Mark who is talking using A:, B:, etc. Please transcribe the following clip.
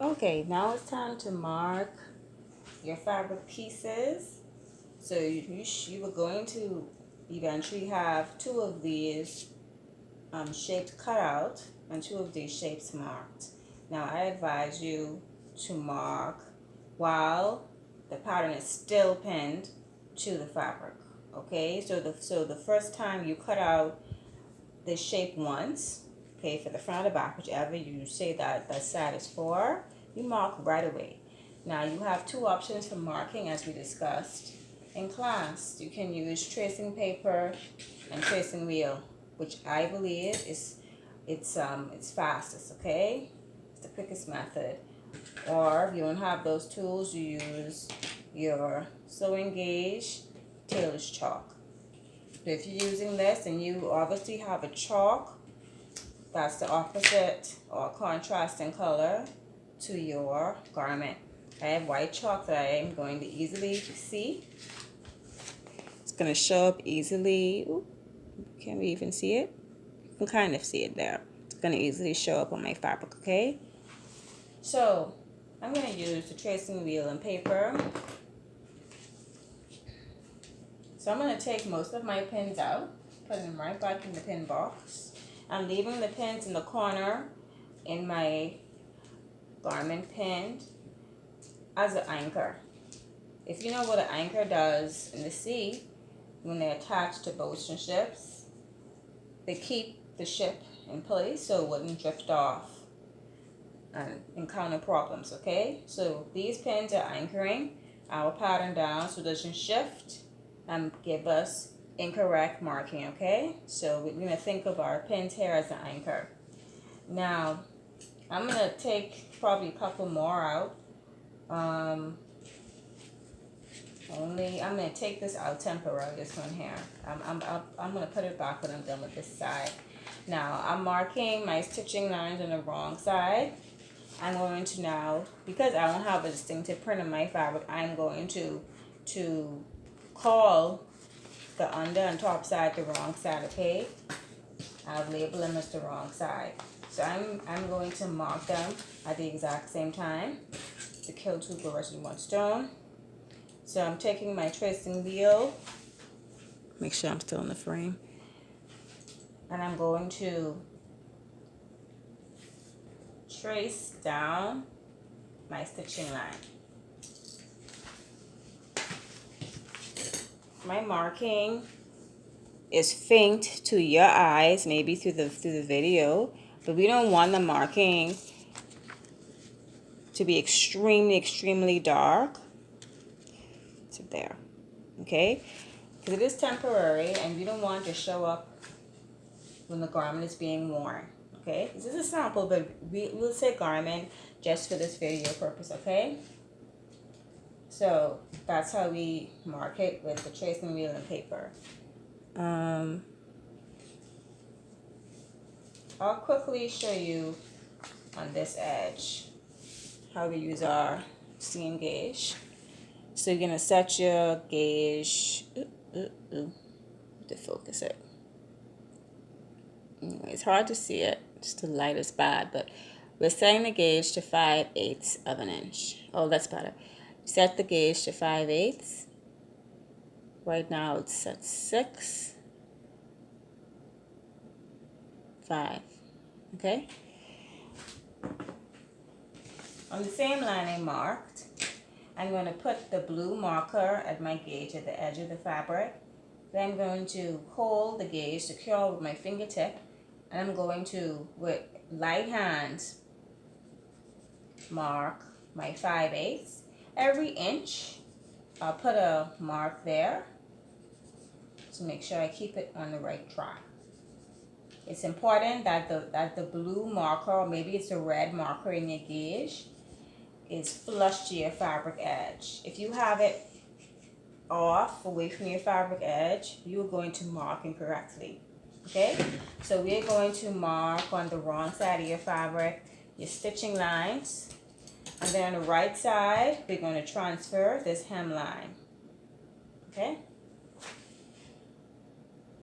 A: Okay, now it's time to mark your fabric pieces. So you were going to eventually have two of these shapes cut out and two of these shapes marked. Now I advise you to mark while the pattern is still pinned to the fabric. Okay, so the first time you cut out the shape once, okay, for the front or back, whichever you say that side is for, you mark right away. Now you have two options for marking as we discussed in class. You can use tracing paper and tracing wheel, which I believe is it's fastest, okay? It's the quickest method. Or if you don't have those tools, you use your sewing gauge, tailor's chalk. So if you're using this and you obviously have a chalk that's the opposite or contrasting color to your garment. I have white chalk that I am going to easily see. It's going to show up easily. Ooh, can we even see it? You can kind of see it there. It's going to easily show up on my fabric, okay? So I'm going to use the tracing wheel and paper. So I'm going to take most of my pins out, put them right back in the pin box. I'm leaving the pins in the corner in my garment pinned as an anchor. If you know what an anchor does in the sea, when they're attached to boats and ships, they keep the ship in place so it wouldn't drift off and encounter problems, okay? So these pins are anchoring our pattern down so it doesn't shift and give us incorrect marking, okay? So we're going to think of our pins here as an anchor. Now, I'm going to take probably a couple more out. I'm going to take this out temporarily, this one here. I'm going to put it back when I'm done with this side. Now, I'm marking my stitching lines on the wrong side. I'm going to now, because I don't have a distinctive print on my fabric, I'm going to call the under and top side the wrong side, okay? I'll label them as the wrong side. So I'm going to mark them at the exact same time to kill two birds with one stone. So I'm taking my tracing wheel, make sure I'm still in the frame, and I'm going to trace down my stitching line. My marking is faint to your eyes, maybe through the video, but we don't want the marking to be extremely dark. So there, okay? Because it is temporary and we don't want it to show up when the garment is being worn, okay? This is a sample, but we'll say garment just for this video purpose, okay? So that's how we mark it with the tracing wheel and paper. I'll quickly show you on this edge how we use our seam gauge. So you're going to set your gauge, to focus it. Anyway, it's hard to see it, just the light is bad, but we're setting the gauge to 5/8 of an inch. Oh, that's better. Set the gauge to 5/8. Right now it's at 6, 5. Okay? On the same line I marked, I'm going to put the blue marker at my gauge at the edge of the fabric. Then I'm going to hold the gauge secure with my fingertip, and I'm going to, with light hands, mark my 5/8. Every inch, I'll put a mark there to make sure I keep it on the right track. It's important that the blue marker, or maybe it's a red marker in your gauge, is flush to your fabric edge. If you have it off, away from your fabric edge, you're going to mark incorrectly. Okay? So we're going to mark on the wrong side of your fabric, your stitching lines. And then on the right side, we're going to transfer this hemline. Okay?